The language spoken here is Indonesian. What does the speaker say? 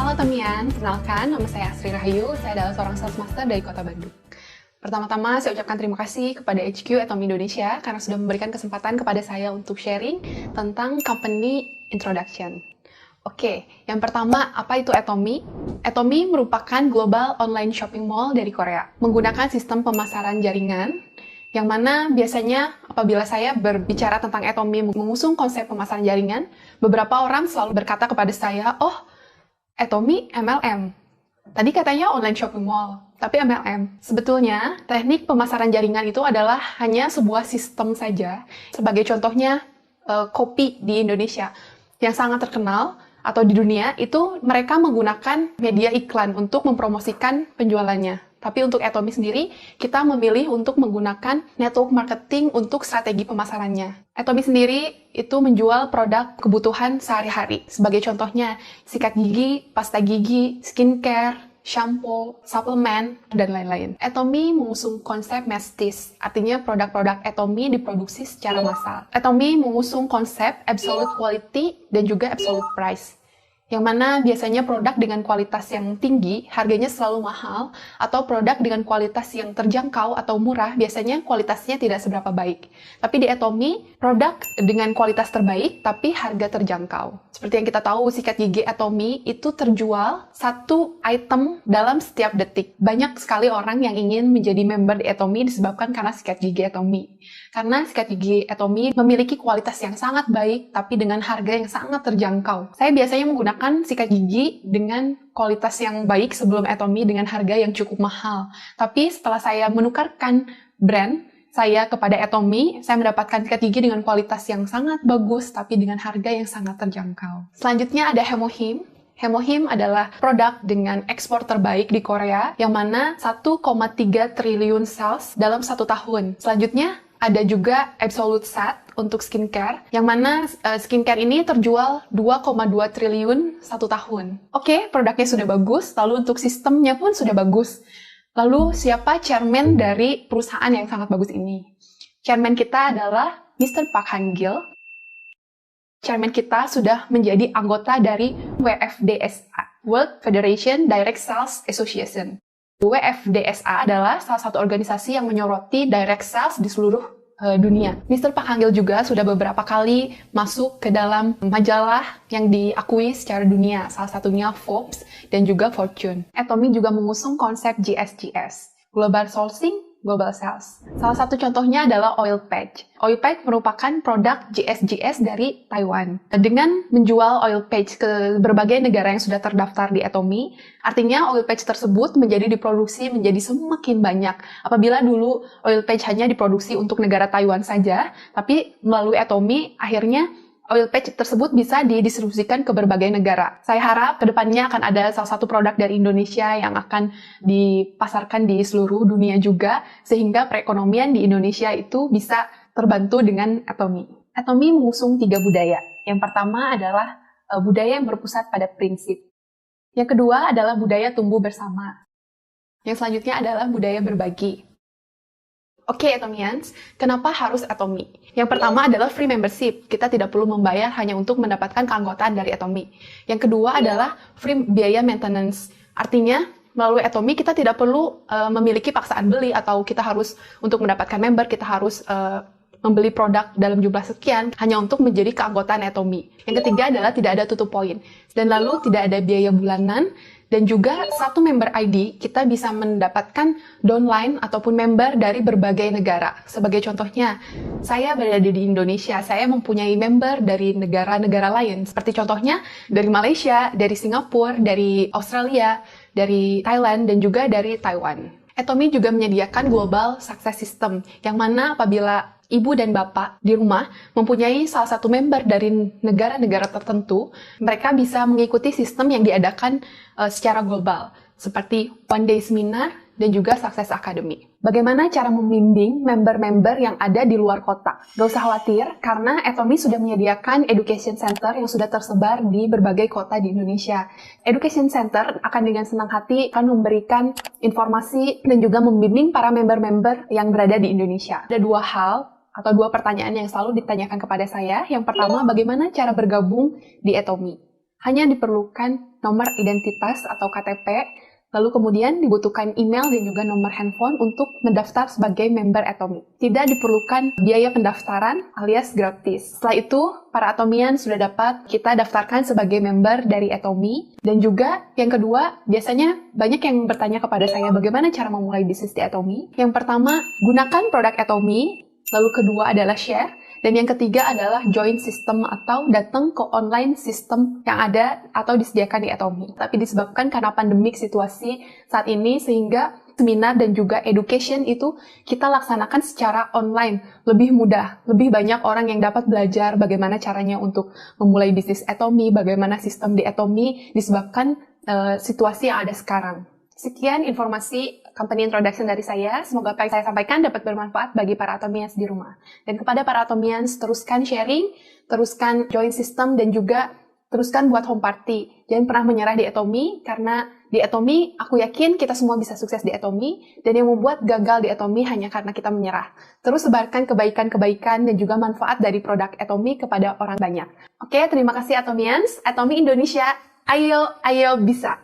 Halo teman, kenalkan nama saya Asri Rahayu, saya adalah seorang sales master dari Kota Bandung. Pertama-tama saya ucapkan terima kasih kepada HQ Atomy Indonesia karena sudah memberikan kesempatan kepada saya untuk sharing tentang company introduction. Oke, yang pertama, apa itu Atomy? Atomy merupakan global online shopping mall dari Korea, menggunakan sistem pemasaran jaringan, yang mana biasanya apabila saya berbicara tentang Atomy mengusung konsep pemasaran jaringan, beberapa orang selalu berkata kepada saya, oh, Atomy MLM. Tadi katanya online shopping mall, tapi MLM. Sebetulnya, teknik pemasaran jaringan itu adalah hanya sebuah sistem saja. Sebagai contohnya, Shopee di Indonesia yang sangat terkenal atau di dunia, itu mereka menggunakan media iklan untuk mempromosikan penjualannya. Tapi untuk Atomy sendiri, kita memilih untuk menggunakan network marketing untuk strategi pemasarannya. Atomy sendiri itu menjual produk kebutuhan sehari-hari. Sebagai contohnya, sikat gigi, pasta gigi, skincare, shampoo, suplemen, dan lain-lain. Atomy mengusung konsep mass-tist, artinya produk-produk Atomy diproduksi secara massal. Atomy mengusung konsep absolute quality dan juga absolute price, yang mana biasanya produk dengan kualitas yang tinggi, harganya selalu mahal, atau produk dengan kualitas yang terjangkau atau murah, biasanya kualitasnya tidak seberapa baik. Tapi di Atomy, produk dengan kualitas terbaik, tapi harga terjangkau. Seperti yang kita tahu, sikat gigi Atomy itu terjual satu item dalam setiap detik. Banyak sekali orang yang ingin menjadi member di Atomy disebabkan karena sikat gigi Atomy. Karena sikat gigi Atomy memiliki kualitas yang sangat baik, tapi dengan harga yang sangat terjangkau. Saya biasanya menggunakan sikat gigi dengan kualitas yang baik sebelum Atomy dengan harga yang cukup mahal. Tapi setelah saya menukarkan brand saya kepada Atomy, saya mendapatkan sikat gigi dengan kualitas yang sangat bagus, tapi dengan harga yang sangat terjangkau. Selanjutnya ada Hemohim. Hemohim adalah produk dengan ekspor terbaik di Korea, yang mana 1,3 triliun sales dalam 1 tahun. Selanjutnya, ada juga Absolute Sat untuk skincare, yang mana skincare ini terjual 2,2 triliun 1 tahun. Oke, produknya sudah bagus, lalu untuk sistemnya pun sudah bagus. Lalu siapa chairman dari perusahaan yang sangat bagus ini? Chairman kita adalah Mr. Park Han-gil. Chairman kita sudah menjadi anggota dari WFDSA, World Federation Direct Sales Association. WFDSA adalah salah satu organisasi yang menyoroti direct sales di seluruh dunia. Mr. Park Han-gil juga sudah beberapa kali masuk ke dalam majalah yang diakui secara dunia, salah satunya Forbes dan juga Fortune. Atomy juga mengusung konsep GSGS, Global Sourcing, Global Sales. Salah satu contohnya adalah Oil Patch. Oil Patch merupakan produk GSGS dari Taiwan. Dengan menjual Oil Patch ke berbagai negara yang sudah terdaftar di Atomy, artinya Oil Patch tersebut diproduksi menjadi semakin banyak. Apabila dulu Oil Patch hanya diproduksi untuk negara Taiwan saja, tapi melalui Atomy, akhirnya Oil Patch tersebut bisa didistribusikan ke berbagai negara. Saya harap kedepannya akan ada salah satu produk dari Indonesia yang akan dipasarkan di seluruh dunia juga, sehingga perekonomian di Indonesia itu bisa terbantu dengan Atomy. Atomy mengusung 3 budaya. Yang pertama adalah budaya yang berpusat pada prinsip. Yang kedua adalah budaya tumbuh bersama. Yang selanjutnya adalah budaya berbagi. Oke, Atomians, kenapa harus Atomy? Yang pertama adalah free membership. Kita tidak perlu membayar hanya untuk mendapatkan keanggotaan dari Atomy. Yang kedua adalah free biaya maintenance. Artinya, melalui Atomy kita tidak perlu memiliki paksaan beli atau kita harus untuk mendapatkan member, kita harus membeli produk dalam jumlah sekian hanya untuk menjadi keanggotaan Atomy. Yang ketiga adalah tidak ada tutup poin. Dan lalu tidak ada biaya bulanan. Dan juga satu member ID, kita bisa mendapatkan downline ataupun member dari berbagai negara. Sebagai contohnya, saya berada di Indonesia, saya mempunyai member dari negara-negara lain. Seperti contohnya dari Malaysia, dari Singapura, dari Australia, dari Thailand, dan juga dari Taiwan. Atomy juga menyediakan Global Success System, yang mana apabila ibu dan bapak di rumah mempunyai salah satu member dari negara-negara tertentu, mereka bisa mengikuti sistem yang diadakan secara global, seperti One Day Seminar dan juga Success Academy. Bagaimana cara membimbing member-member yang ada di luar kota? Gak usah khawatir, karena Atomy sudah menyediakan education center yang sudah tersebar di berbagai kota di Indonesia. Education center akan dengan senang hati akan memberikan informasi dan juga membimbing para member-member yang berada di Indonesia. Ada 2 hal atau 2 pertanyaan yang selalu ditanyakan kepada saya. Yang pertama, bagaimana cara bergabung di Atomy? Hanya diperlukan nomor identitas atau KTP, lalu kemudian dibutuhkan email dan juga nomor handphone untuk mendaftar sebagai member Atomi. Tidak diperlukan biaya pendaftaran alias gratis. Setelah itu, para Atomian sudah dapat kita daftarkan sebagai member dari Atomi. Dan juga yang kedua, biasanya banyak yang bertanya kepada saya bagaimana cara memulai bisnis di Atomi. Yang pertama, gunakan produk Atomi. Lalu kedua adalah share. Dan yang ketiga adalah join system atau datang ke online system yang ada atau disediakan di Atomi. Tapi disebabkan karena pandemik situasi saat ini sehingga seminar dan juga education itu kita laksanakan secara online. Lebih mudah, lebih banyak orang yang dapat belajar bagaimana caranya untuk memulai bisnis Atomi, bagaimana sistem di Atomi disebabkan situasi yang ada sekarang. Sekian informasi company introduction dari saya. Semoga apa yang saya sampaikan dapat bermanfaat bagi para Atomians di rumah. Dan kepada para Atomians, teruskan sharing, teruskan join system, dan juga teruskan buat home party. Jangan pernah menyerah di Atomi, karena di Atomi, aku yakin kita semua bisa sukses di Atomi, dan yang membuat gagal di Atomi hanya karena kita menyerah. Terus sebarkan kebaikan-kebaikan dan juga manfaat dari produk Atomi kepada orang banyak. Oke, terima kasih Atomians. Atomi Indonesia, ayo bisa!